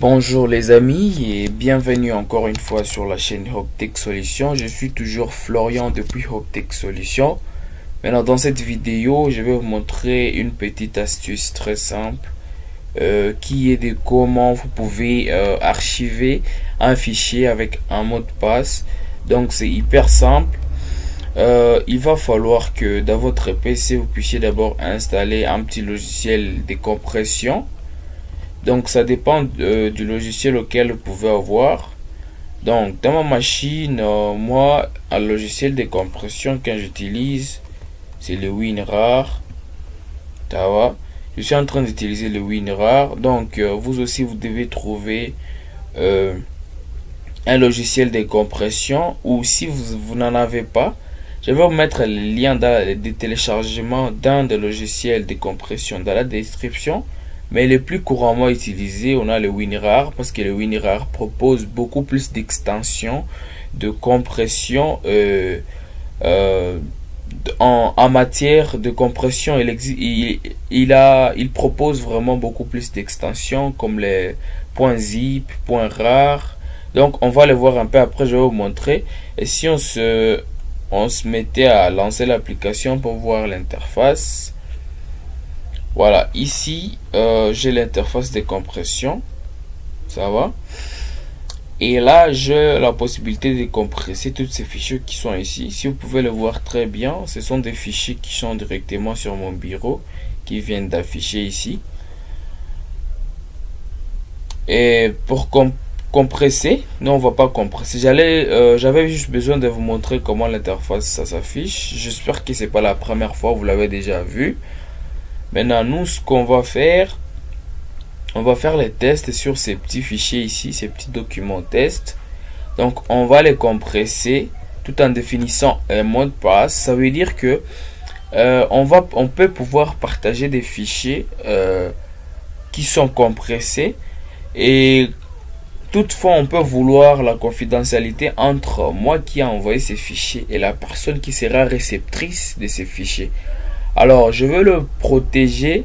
Bonjour les amis et bienvenue encore une fois sur la chaîne Hoptech Solutions. Je suis toujours Florian depuis Hoptech Solutions. Maintenant dans cette vidéo, je vais vous montrer une petite astuce très simple qui est de comment vous pouvez archiver un fichier avec un mot de passe. Donc c'est hyper simple. Il va falloir que dans votre PC vous puissiez d'abord installer un petit logiciel de compression. Donc ça dépend du logiciel auquel vous pouvez avoir. Donc dans ma machine, moi un logiciel de compression que j'utilise c'est le WinRAR. Je suis en train d'utiliser le WinRAR. Donc vous aussi vous devez trouver un logiciel de compression, ou si vous n'en avez pas, je vais vous mettre le lien de téléchargement d'un des logiciels de compression dans la description. Mais le plus couramment utilisé, on a le WinRAR, parce que le WinRAR propose beaucoup plus d'extensions de compression en matière de compression. Il propose vraiment beaucoup plus d'extensions comme les .zip, .rar. Donc on va le voir un peu après, je vais vous montrer. Et si on se mettait à lancer l'application pour voir l'interface. Voilà, ici j'ai l'interface de compression, ça va. Et là j'ai la possibilité de compresser tous ces fichiers qui sont ici. Si vous pouvez le voir très bien, ce sont des fichiers qui sont directement sur mon bureau, qui viennent d'afficher ici. Et pour compresser, non, on va pas compresser. J'avais juste besoin de vous montrer comment l'interface ça s'affiche. J'espère que c'est pas la première fois, vous l'avez déjà vu. Maintenant, nous, ce qu'on va faire, on va faire les tests sur ces petits fichiers ici, ces petits documents tests. Donc, on va les compresser tout en définissant un mot de passe. Ça veut dire que on peut pouvoir partager des fichiers qui sont compressés, et toutefois, on peut vouloir la confidentialité entre moi qui a envoyé ces fichiers et la personne qui sera réceptrice de ces fichiers. Alors, je veux le protéger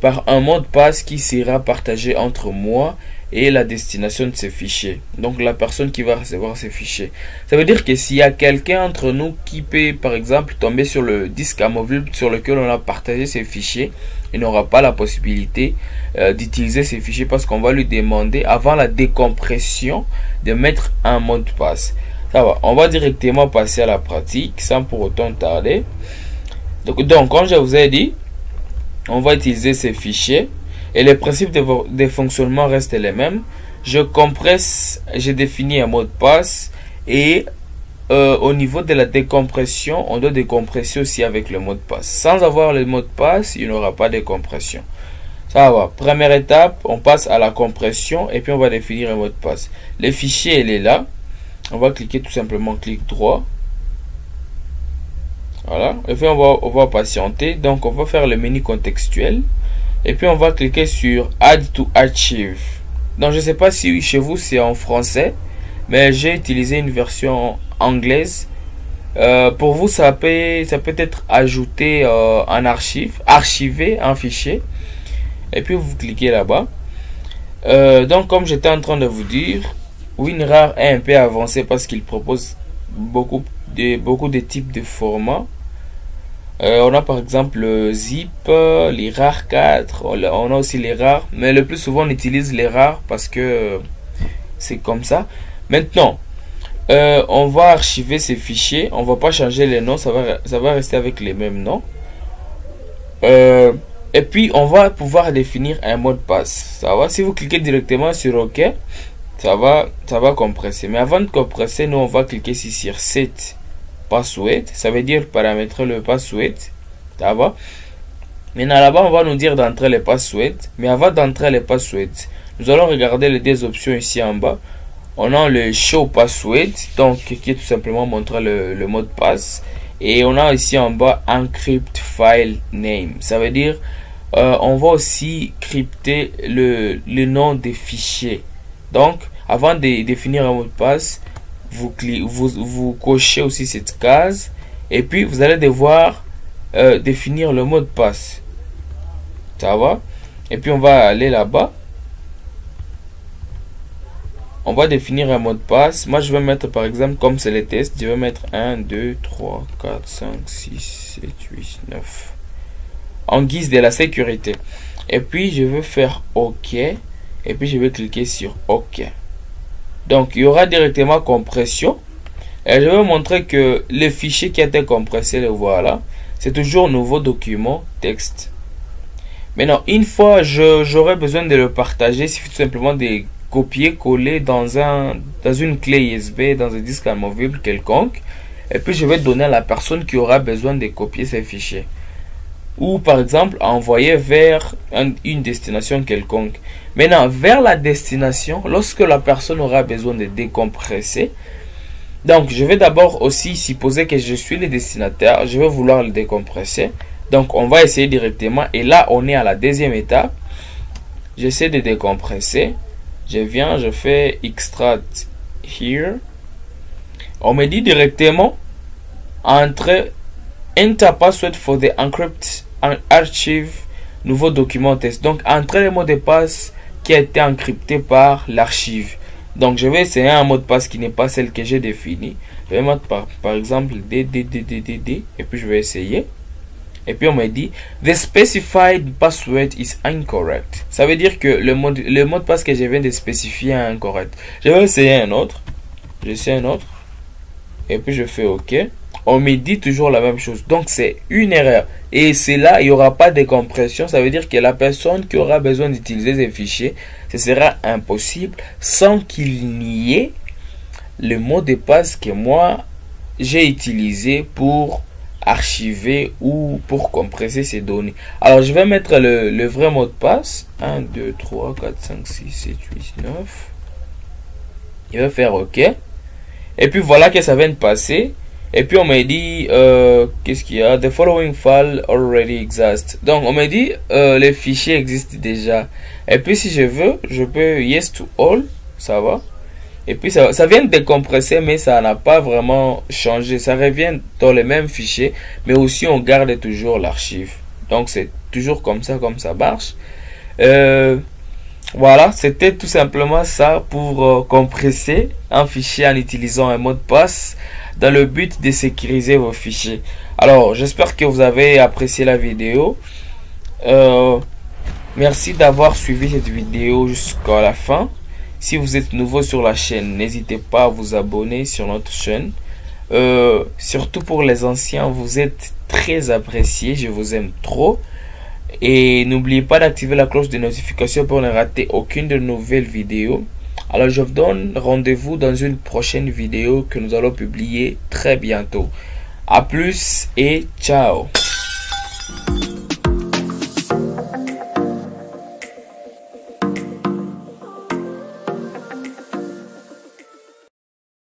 par un mot de passe qui sera partagé entre moi et la destination de ces fichiers. Donc, la personne qui va recevoir ces fichiers. Ça veut dire que s'il y a quelqu'un entre nous qui peut, par exemple, tomber sur le disque amovible sur lequel on a partagé ces fichiers, il n'aura pas la possibilité d'utiliser ces fichiers, parce qu'on va lui demander, avant la décompression, de mettre un mot de passe. Ça va, on va directement passer à la pratique sans pour autant tarder. Donc, comme je vous ai dit, on va utiliser ces fichiers et les principes de fonctionnement restent les mêmes. Je compresse, j'ai défini un mot de passe, et au niveau de la décompression, on doit décompresser aussi avec le mot de passe. Sans avoir le mot de passe, il n'y aura pas de compression. Ça va. Première étape, on passe à la compression et puis on va définir un mot de passe. Le fichier, il est là. On va cliquer tout simplement clic droit. Voilà, et puis on va patienter. Donc on va faire le menu contextuel et puis on va cliquer sur Add to Archive. Donc je sais pas si chez vous c'est en français, mais j'ai utilisé une version anglaise. Pour vous ça peut être ajouter en archive, archiver un fichier, et puis vous cliquez là-bas. Donc comme j'étais en train de vous dire, WinRAR est un peu avancé parce qu'il propose beaucoup de types de formats. On a par exemple le zip, les RAR 4, on a aussi les RAR, mais le plus souvent on utilise les RAR parce que c'est comme ça. Maintenant, on va archiver ces fichiers, on va pas changer les noms, ça va rester avec les mêmes noms. Et puis on va pouvoir définir un mot de passe. Ça va, si vous cliquez directement sur OK, ça va compresser. Mais avant de compresser, nous on va cliquer ici sur Set Password, ça veut dire paramétrer le password. Ça va. Maintenant là-bas on va nous dire d'entrer les passwords, mais avant d'entrer les passwords, nous allons regarder les deux options ici en bas. On a le Show Password, donc qui est tout simplement montrer le mot de passe, et on a ici en bas Encrypt File Name, ça veut dire on va aussi crypter le nom des fichiers. Donc avant de définir un mot de passe, vous cochez aussi cette case, et puis vous allez devoir définir le mot de passe. Ça va. Et puis on va aller là-bas. on va définir un mot de passe. Moi, je vais mettre par exemple, comme c'est les tests, je vais mettre 1, 2, 3, 4, 5, 6, 7, 8, 9. En guise de la sécurité. Et puis, je vais faire OK. Et puis, je vais cliquer sur OK. Donc, il y aura directement compression. Et je vais montrer que le fichier qui a été compressé, le voilà. C'est toujours nouveau document texte. Maintenant, une fois j'aurai besoin de le partager, il suffit tout simplement de copier-coller dans une clé USB, dans un disque amovible quelconque. Et puis, je vais donner à la personne qui aura besoin de copier ces fichiers. Ou par exemple, envoyer vers une destination quelconque. Maintenant, vers la destination, lorsque la personne aura besoin de décompresser, donc je vais d'abord aussi supposer que je suis le destinataire, je vais vouloir le décompresser. Donc on va essayer directement et là on est à la deuxième étape. J'essaie de décompresser. Je viens, je fais extract here. On me dit directement entrer enter password for the encrypt archive nouveau document test. Donc entrer le mot de passe qui a été encrypté par l'archive. Donc je vais essayer un mot de passe qui n'est pas celle que j'ai défini. Je vais mettre par exemple DDDDD et puis je vais essayer. Et puis on me dit the specified password is incorrect. Ça veut dire que le mot de passe que je viens de spécifier est incorrect. Je vais essayer un autre. J'essaie un autre. Et puis je fais OK. On me dit toujours la même chose. Donc c'est une erreur. Et c'est là, il n'y aura pas de compression. Ça veut dire que la personne qui aura besoin d'utiliser ces fichiers, ce sera impossible sans qu'il n'y ait le mot de passe que moi j'ai utilisé pour archiver ou pour compresser ces données. Alors je vais mettre le vrai mot de passe. 1, 2, 3, 4, 5, 6, 7, 8, 9. Je vais faire OK. Et puis voilà que ça vient de passer. Et puis on m'a dit, qu'est-ce qu'il y a? The following file already exists. Donc on m'a dit, les fichiers existent déjà. Et puis si je veux, je peux yes to all. Ça va. Et puis ça vient de décompresser, mais ça n'a pas vraiment changé. Ça revient dans les mêmes fichiers, mais aussi on garde toujours l'archive. Donc c'est toujours comme ça marche. Voilà, c'était tout simplement ça pour compresser un fichier en utilisant un mot de passe dans le but de sécuriser vos fichiers. Alors j'espère que vous avez apprécié la vidéo. Merci d'avoir suivi cette vidéo jusqu'à la fin. Si vous êtes nouveau sur la chaîne, n'hésitez pas à vous abonner sur notre chaîne. Surtout pour les anciens, vous êtes très appréciés, je vous aime trop. Et n'oubliez pas d'activer la cloche de notification pour ne rater aucune de nos nouvelles vidéos. Alors je vous donne rendez-vous dans une prochaine vidéo que nous allons publier très bientôt. A plus et ciao.